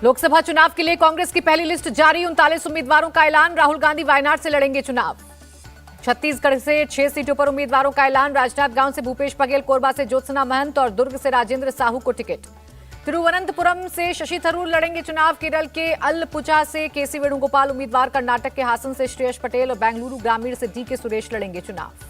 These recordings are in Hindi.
लोकसभा चुनाव के लिए कांग्रेस की पहली लिस्ट जारी। 39 उम्मीदवारों का ऐलान। राहुल गांधी वायनाड से लड़ेंगे चुनाव। छत्तीसगढ़ से 6 सीटों पर उम्मीदवारों का ऐलान। राजनांदगांव से भूपेश बघेल, कोरबा से ज्योत्सना महंत और दुर्ग से राजेंद्र साहू को टिकट। तिरुवनंतपुरम से शशि थरूर लड़ेंगे चुनाव। केरल के अलपुझा से केसी वेणुगोपाल उम्मीदवार। कर्नाटक के हासन से श्रेयस पटेल और बेंगलुरु ग्रामीण से डी के सुरेश लड़ेंगे चुनाव।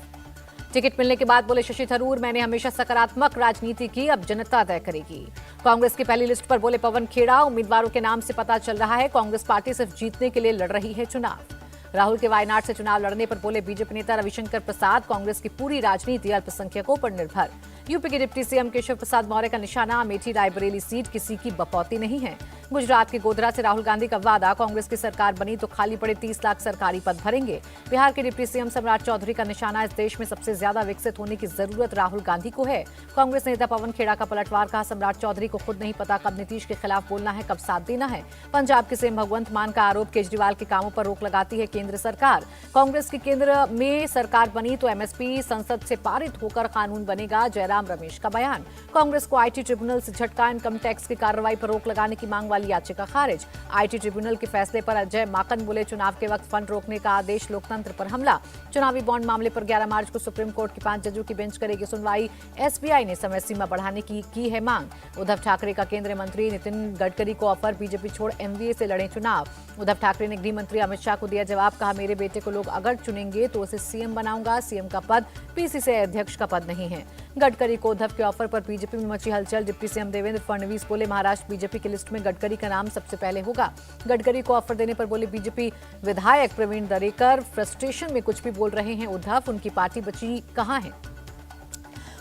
टिकट मिलने के बाद बोले शशि थरूर, मैंने हमेशा सकारात्मक राजनीति की, अब जनता तय करेगी। कांग्रेस की पहली लिस्ट पर बोले पवन खेड़ा, उम्मीदवारों के नाम से पता चल रहा है कांग्रेस पार्टी सिर्फ जीतने के लिए लड़ रही है चुनाव। राहुल के वायनाड से चुनाव लड़ने पर बोले बीजेपी नेता रविशंकर प्रसाद, कांग्रेस की पूरी राजनीति अल्पसंख्यकों पर निर्भर। यूपी के डिप्टी सीएम केशव प्रसाद मौर्य का निशाना अमेठी रायबरेली सीट किसी की बपौती नहीं है। गुजरात के गोधरा से राहुल गांधी का वादा, कांग्रेस की सरकार बनी तो खाली पड़े 30 लाख सरकारी पद भरेंगे। बिहार के डिप्टी सीएम सम्राट चौधरी का निशाना, इस देश में सबसे ज्यादा विकसित होने की जरूरत राहुल गांधी को है। कांग्रेस नेता पवन खेड़ा का पलटवार, कहा सम्राट चौधरी को खुद नहीं पता कब नीतीश के खिलाफ बोलना है, कब साथ देना है। पंजाब के सीएम भगवंत मान का आरोप, केजरीवाल के कामों पर रोक लगाती है केंद्र सरकार। कांग्रेस की केंद्र में सरकार बनी तो एमएसपी संसद से पारित होकर कानून बनेगा, जयराम रमेश का बयान। कांग्रेस को आईटी ट्रिब्यूनल से झटका, इनकम टैक्स की कार्रवाई पर रोक लगाने की मांग वाली याचिका खारिज। आईटी ट्रिब्यूनल के फैसले पर अजय माकन बोले चुनाव के वक्त फंड रोकने का आदेश लोकतंत्र पर हमला। चुनावी बॉन्ड मामले पर 11 मार्च को सुप्रीम कोर्ट की 5 जजों की बेंच करेगी सुनवाई। एसबीआई ने समय सीमा बढ़ाने की है मांग। उद्धव ठाकरे का केंद्रीय मंत्री नितिन गडकरी को ऑफर, बीजेपी छोड़ एमवीए से लड़े चुनाव। उद्धव ठाकरे ने गृह मंत्री अमित शाह को दिया जवाब, कहा मेरे बेटे को लोग अगर चुनेंगे तो उसे सीएम बनाऊंगा, सीएम का पद पीसीसी अध्यक्ष का पद नहीं है। गडकरी को उद्धव के ऑफर पर बीजेपी में मची हलचल। डिप्टी सीएम देवेंद्र फडणवीस बोले महाराष्ट्र बीजेपी की लिस्ट में गडकरी का नाम सबसे पहले होगा। गडकरी को ऑफर देने पर बोले बीजेपी विधायक प्रवीण दरेकर, फ्रस्ट्रेशन में कुछ भी बोल रहे हैं उद्धव, उनकी पार्टी बची कहां है।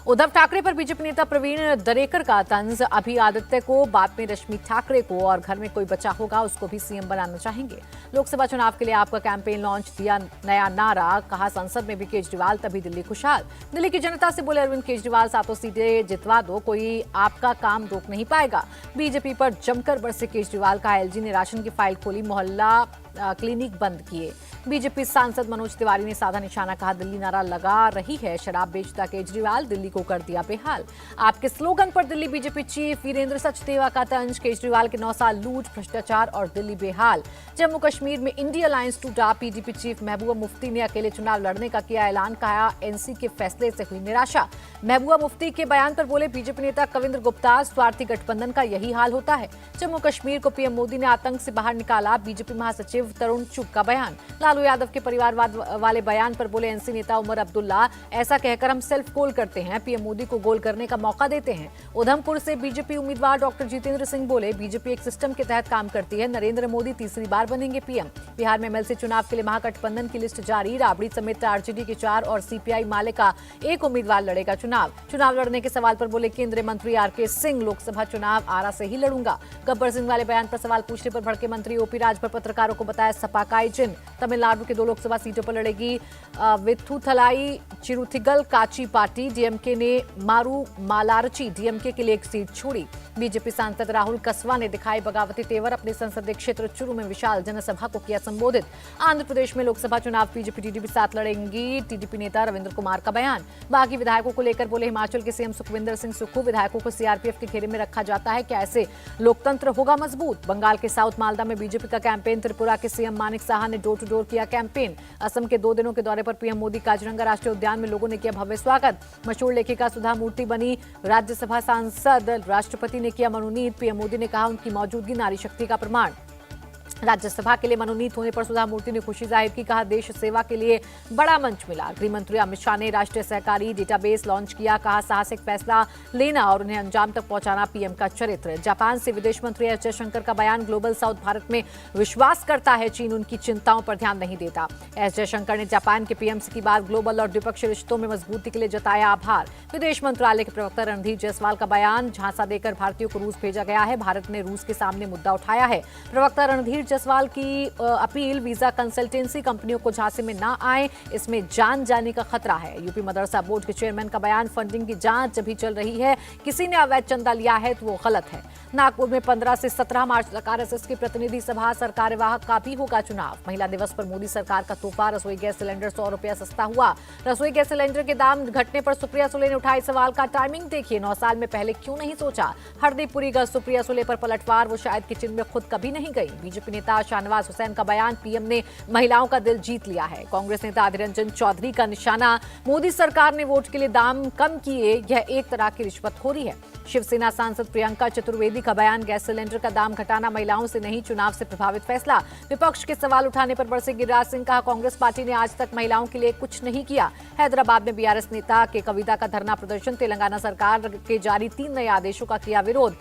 उद्धव ठाकरे पर बीजेपी नेता प्रवीण दरेकर का तंज, अभी आदित्य को बाद में रश्मि ठाकरे को, और घर में कोई बचा होगा उसको भी सीएम बनाना चाहेंगे। लोकसभा चुनाव के लिए आपका कैंपेन लॉन्च, दिया नया नारा, कहा संसद में भी केजरीवाल तभी दिल्ली खुशहाल। दिल्ली की जनता से बोले अरविंद केजरीवाल, 7 सीटें जितवा दो, कोई आपका काम रोक नहीं पाएगा। बीजेपी पर जमकर बरसे केजरीवाल, का एलजी ने राशन की फाइल खोली, मोहल्ला क्लिनिक बंद किए। बीजेपी सांसद मनोज तिवारी ने साधा निशाना, कहा दिल्ली नारा लगा रही है शराब बेचता केजरीवाल, दिल्ली को कर दिया बेहाल। आपके स्लोगन पर दिल्ली बीजेपी चीफ वीरेंद्र सचदेवा का तंज, केजरीवाल के 9 साल लूट, भ्रष्टाचार और दिल्ली बेहाल। जम्मू कश्मीर में इंडिया अलायंस टूटा, पीडीपी चीफ महबूबा मुफ्ती ने अकेले चुनाव लड़ने का किया ऐलान, कहा एनसी के फैसले से हुई निराशा। महबूबा मुफ्ती के बयान पर बोले बीजेपी नेता कविंद्र गुप्ता, स्वार्थी गठबंधन का यही हाल होता है। जम्मू कश्मीर को पीएम मोदी ने आतंक से बाहर निकाला, बीजेपी महासचिव तरुण चुग का बयान। लालू यादव के परिवारवाद वाले बयान पर बोले एनसी नेता उमर अब्दुल्ला, ऐसा कहकर हम सेल्फ गोल करते हैं, पीएम मोदी को गोल करने का मौका देते हैं। उधमपुर से बीजेपी उम्मीदवार डॉक्टर जितेंद्र सिंह बोले बीजेपी एक सिस्टम के तहत काम करती है, नरेंद्र मोदी तीसरी बार बनेंगे पीएम। बिहार में एमएलसी चुनाव के लिए महागठबंधन की लिस्ट जारी, राबड़ी समेत आरजेडी के 4 और सीपीआई माले का 1 उम्मीदवार लड़ेगा चुनाव लड़ने के सवाल पर बोले केंद्रीय मंत्री आरके सिंह, लोकसभा चुनाव आरा से ही लड़ूंगा। गब्बर सिंह वाले बयान पर सवाल पूछने पर भड़के मंत्री ओपी राज पर पत्रकारों को बताया सपा का ही चिन्ह। तमिलनाडु के 2 लोकसभा सीटों पर लड़ेगी विथुथलाई चिरुथिगल काची पार्टी। डीएमके ने मारू मालारची डीएमके के लिए 1 सीट छोड़ी। बीजेपी सांसद राहुल कसवा ने दिखाए बगावती तेवर, अपने संसदीय क्षेत्र चुरू में विशाल जनसभा को किया संबोधित। आंध्र प्रदेश में लोकसभा चुनाव बीजेपी टीडीपी साथ लड़ेंगी, टीडीपी नेता रविंद्र कुमार का बयान। बागी विधायकों को लेकर बोले हिमाचल के सीएम सुखविंदर सिंह सुक्खू, विधायकों को सीआरपीएफ के घेरे में रखा जाता है, क्या ऐसे लोकतंत्र होगा मजबूत। बंगाल के साउथ मालदा में बीजेपी का कैंपेन, त्रिपुरा के सीएम मानिक साहा ने डोर टू डोर किया कैंपेन। असम के 2 दिनों के दौरे पर पीएम मोदी काजीरंगा राष्ट्रीय उद्यान में लोगों ने किया भव्य स्वागत। मशहूर लेखिका सुधा मूर्ति बनी राज्यसभा सांसद, राष्ट्रपति ने किया मनोनीत। पीएम मोदी ने कहा उनकी मौजूदगी नारी शक्ति का प्रमाण। राज्यसभा के लिए मनोनीत होने पर सुधा मूर्ति ने खुशी जाहिर की, कहा देश सेवा के लिए बड़ा मंच मिला। गृह मंत्री अमित शाह ने राष्ट्रीय सहकारी डेटाबेस लॉन्च किया, कहा साहसिक फैसला लेना और उन्हें अंजाम तक पहुंचाना पीएम का चरित्र। जापान से विदेश मंत्री एस जयशंकर का बयान, ग्लोबल साउथ भारत में विश्वास करता है, चीन उनकी चिंताओं पर ध्यान नहीं देता। एस जयशंकर ने जापान के पीएम से की बात, ग्लोबल और द्विपक्षीय रिश्तों में मजबूती के लिए जताया आभार। विदेश मंत्रालय के प्रवक्ता रणधीर जायसवाल का बयान, झांसा देकर भारतीयों को रूस भेजा गया है, भारत ने रूस के सामने मुद्दा उठाया है। प्रवक्ता रणधीर मनोज जायसवाल की अपील, वीजा कंसल्टेंसी कंपनियों को झांसे में ना आए, इसमें जान जाने का खतरा है। यूपी मदरसा बोर्ड के चेयरमैन का बयान, फंडिंग की जांच अभी चल रही है, किसी ने अवैध चंदा लिया है तो वो गलत है। नागपुर में 15 से 17 मार्च तक आरएसएस की प्रतिनिधि सभा, सरकार्यवाहक का भी होगा चुनाव। महिला दिवस पर मोदी सरकार का तोहफा, रसोई गैस सिलेंडर 100 रुपया सस्ता हुआ। रसोई गैस सिलेंडर के दाम घटने पर सुप्रिया सुले ने उठाए सवाल का टाइमिंग देखिए, 9 साल में पहले क्यों नहीं सोचा। हरदीपुरी गज सुप्रिया सुले पर पलटवार, वो शायद किचन में खुद कभी नहीं गई। बीजेपी नेता शाहनवाज हुसैन का बयान, पीएम ने महिलाओं का दिल जीत लिया है। कांग्रेस नेता अधीर रंजन चौधरी का निशाना, मोदी सरकार ने वोट के लिए दाम कम किए, यह एक तरह की रिश्वतखोरी है। शिवसेना सांसद प्रियंका चतुर्वेदी का बयान, गैस सिलेंडर का दाम घटाना महिलाओं से नहीं, चुनाव से प्रभावित फैसला। विपक्ष के सवाल उठाने पर बरसे गिरिराज सिंह, कहा कांग्रेस पार्टी ने आज तक महिलाओं के लिए कुछ नहीं किया। हैदराबाद में बीआरएस नेता के कविता का धरना प्रदर्शन, तेलंगाना सरकार के जारी 3 नए आदेशों का किया विरोध।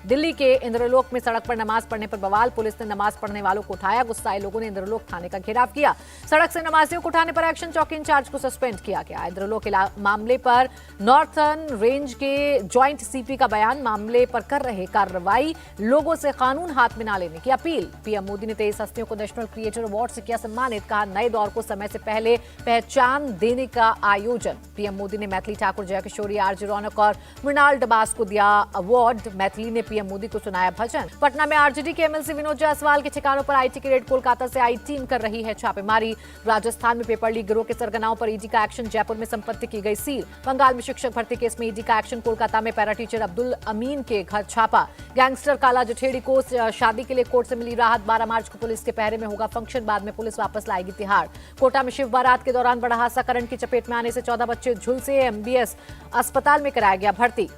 दिल्ली के इंद्रलोक में सड़क पर नमाज पढ़ने पर बवाल, पुलिस ने नमाज पढ़ने वालों को उठाया, गुस्साए लोगों ने इंद्रलोक थाने का घेराव किया। सड़क से नमाजियों को उठाने पर एक्शन, चौकी इंचार्ज को सस्पेंड किया गया। इंद्रलोक मामले पर नॉर्थर्न रेंज के ज्वाइंट सीपी का बयान, मामले पर कर रहे कार्रवाई, लोगों से कानून हाथ में न लेने की अपील। पीएम मोदी ने 23 हस्तियों को नेशनल क्रिएटर अवार्ड से किया सम्मानित, कहा नए दौर को समय से पहले पहचान देने का आयोजन। पीएम मोदी ने मैथिली ठाकुर, जया किशोरी, आरजे रौनक और मृणाल डबास को दिया अवार्ड। मैथिली ने पीएम मोदी को सुनाया भजन। पटना में आरजेडी के एमएलसी विनोद जायसवाल के ठिकानों पर आईटी की रेड, कोलकाता से आई टीम कर रही है छापेमारी। राजस्थान में पेपर लीक गिरोह के सरगनाओं पर ईडी का एक्शन, जयपुर में संपत्ति की गई सील। बंगाल में शिक्षक भर्ती केस में ईडी का एक्शन, कोलकाता में पैरा टीचर अब्दुल अमीन के घर छापा। गैंगस्टर काला जठेड़ी को शादी के लिए कोर्ट से मिली राहत, 12 मार्च को पुलिस के पहरे में होगा फंक्शन, बाद में पुलिस वापस लाएगी तिहाड़। कोटा में शिव बारात के दौरान बड़ा हादसा, करंट की चपेट में आने से 14 बच्चे झुलसे, एमबीएस अस्पताल में कराया गया भर्ती।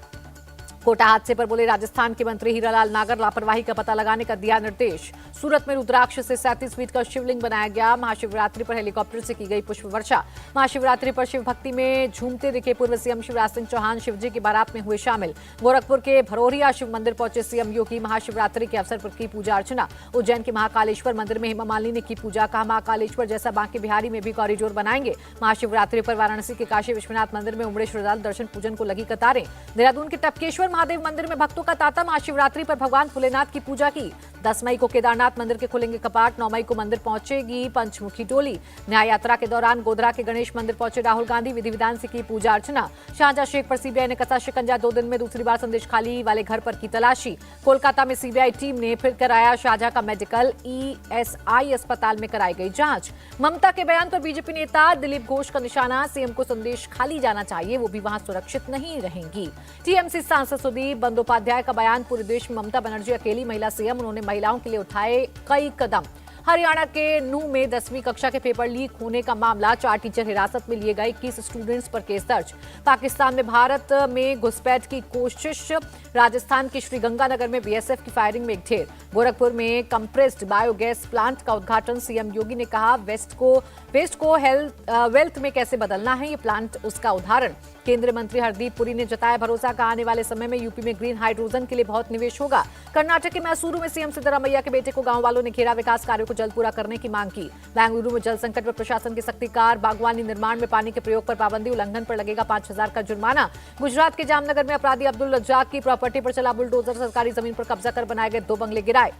कोटा हादसे पर बोले राजस्थान के मंत्री हीरालाल नागर, लापरवाही का पता लगाने का दिया निर्देश। सूरत में रुद्राक्ष से 37 फीट का शिवलिंग बनाया गया। महाशिवरात्रि पर हेलीकॉप्टर से की गई पुष्प वर्षा। महाशिवरात्रि पर शिव भक्ति में झूमते दिखे पूर्व सीएम शिवराज सिंह चौहान, शिवजी की बारात में हुए शामिल। गोरखपुर के भरोरिया शिव मंदिर पहुंचे सीएम योगी, महाशिवरात्रि के अवसर पर की पूजा अर्चना। उज्जैन के महाकालेश्वर मंदिर में हेमा मालिनी ने की पूजा, कहा महाकालेश्वर जैसा बांके बिहारी में भी कॉरिडोर बनाएंगे। महाशिवरात्रि पर वाराणसी के काशी विश्वनाथ मंदिर में उमड़े श्रद्धालु, दर्शन पूजन को लगी कतारें। देहरादून के टपकेश्वर महादेव मंदिर में भक्तों का तांता, महाशिवरात्रि पर भगवान भोलेनाथ की पूजा की। 10 मई को केदारनाथ मंदिर के खुलेंगे कपाट, 9 मई को मंदिर पहुंचेगी पंचमुखी टोली। न्याय यात्रा के दौरान गोधरा के गणेश मंदिर पहुंचे राहुल गांधी, विधि विधान से की पूजा अर्चना। शाहजहां शेख पर सीबीआई ने कसा शिकंजा, 2 दिन में दूसरी बार संदेश खाली वाले घर पर की तलाशी। कोलकाता में सीबीआई टीम ने फिर कराया शाहजहां का मेडिकल, ईएसआई अस्पताल में कराई गई जांच। ममता के बयान पर बीजेपी नेता दिलीप घोष का निशाना, सीएम को संदेश खाली जाना चाहिए, वो भी वहां सुरक्षित नहीं रहेंगी। टीएमसी सांसद सुदीप बंदोपाध्याय का बयान, पूरे देश में ममता बनर्जी अकेली महिला सीएम, उन्होंने महिलाओं के लिए उठाए कई कदम। हरियाणा के नूंह में 10वीं कक्षा के पेपर लीक होने का मामला, 4 टीचर हिरासत में लिए गए, 21 स्टूडेंट्स पर केस दर्ज। पाकिस्तान में भारत में घुसपैठ की कोशिश, राजस्थान के श्रीगंगानगर में बीएसएफ की फायरिंग में एक ढेर। गोरखपुर में कंप्रेस्ड बायोगैस प्लांट का उद्घाटन, सीएम योगी ने कहा वेस्ट को वेल्थ में कैसे बदलना है, ये प्लांट उसका उदाहरण। केंद्रीय मंत्री हरदीप पुरी ने जताया भरोसा, कहा आने वाले समय में यूपी में ग्रीन हाइड्रोजन के लिए बहुत निवेश होगा। कर्नाटक के मैसूरू में सीएम सिद्धरामैया के बेटे को गांव वालों ने घेरा, विकास कार्यों को जल्द पूरा करने की मांग की। बेंगलुरु में जल संकट पर प्रशासन की सख्ती कार, बागवानी निर्माण में पानी के प्रयोग पर पाबंदी, उल्लंघन पर लगेगा 5000 का जुर्माना। गुजरात के जामनगर में अपराधी अब्दुल रज्जाक की प्रॉपर्टी पर चला बुलडोजर, सरकारी जमीन पर कब्जा कर बनाए गए 2 बंगले गिराए।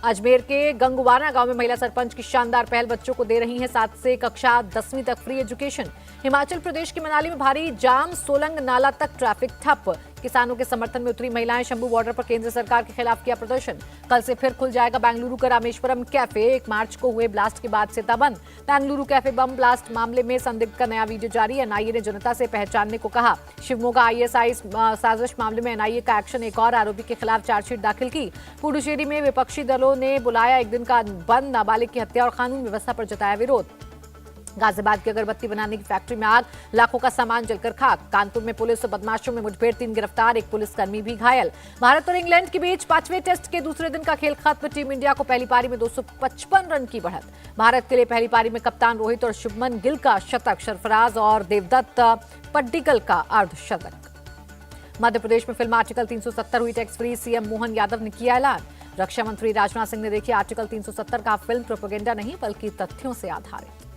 अजमेर के गंगवाना गांव में महिला सरपंच की शानदार पहल, बच्चों को दे रही है 7 से कक्षा 10वीं तक फ्री एजुकेशन। हिमाचल प्रदेश की मनाली में भारी जाम, सोलंग नाला तक ट्रैफिक ठप। किसानों के समर्थन में उतरी महिलाएं, शंभू बॉर्डर पर केंद्र सरकार के खिलाफ किया प्रदर्शन। कल से फिर खुल जाएगा बेंगलुरु का रामेश्वरम कैफे, 1 मार्च को हुए ब्लास्ट के बाद से था बंद। बेंगलुरु कैफे बम ब्लास्ट मामले में संदिग्ध का नया वीडियो जारी, एनआईए ने जनता से पहचानने को कहा। शिवमोगा आईएसआई साजिश मामले में एनआईए का एक्शन, एक और आरोपी के खिलाफ चार्जशीट दाखिल की। पुडुचेरी में विपक्षी दलों ने बुलाया 1 दिन का बंद, नाबालिग की हत्या और कानून व्यवस्था पर जताया विरोध। गाजियाबाद की अगरबत्ती बनाने की फैक्ट्री में आग, लाखों का सामान जलकर खाक। कानपुर में पुलिस और बदमाशों में मुठभेड़, 3 गिरफ्तार, 1 पुलिसकर्मी भी घायल। भारत और इंग्लैंड के बीच 5वें टेस्ट के दूसरे दिन का खेल खत्म, टीम इंडिया को पहली पारी में 255 रन की बढ़त। भारत के लिए पहली पारी में कप्तान रोहित और शुभमन गिल का शतक, सरफराज और देवदत्त पड्डीकल का अर्धशतक। मध्य प्रदेश में फिल्म आर्टिकल 370 हुई tax free, CM Mohan Yadav ने किया ऐलान। रक्षा मंत्री राजनाथ सिंह ने देखी आर्टिकल 370 का फिल्म प्रोपेगेंडा नहीं बल्कि तथ्यों से आधारित।